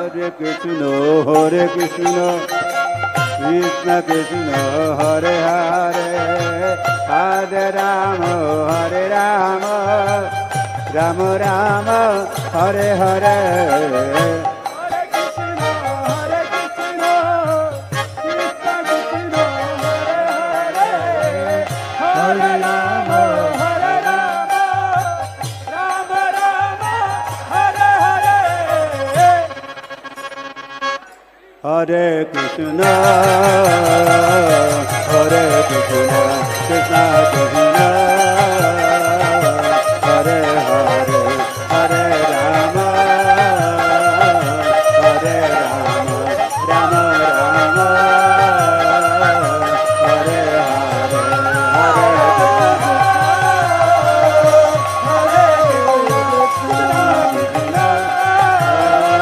Hare Krishna Krishna Krishna Hare Hare Hare Rama Hare Rama Rama Rama Hare Hare Hare Krishna Krishna Krishna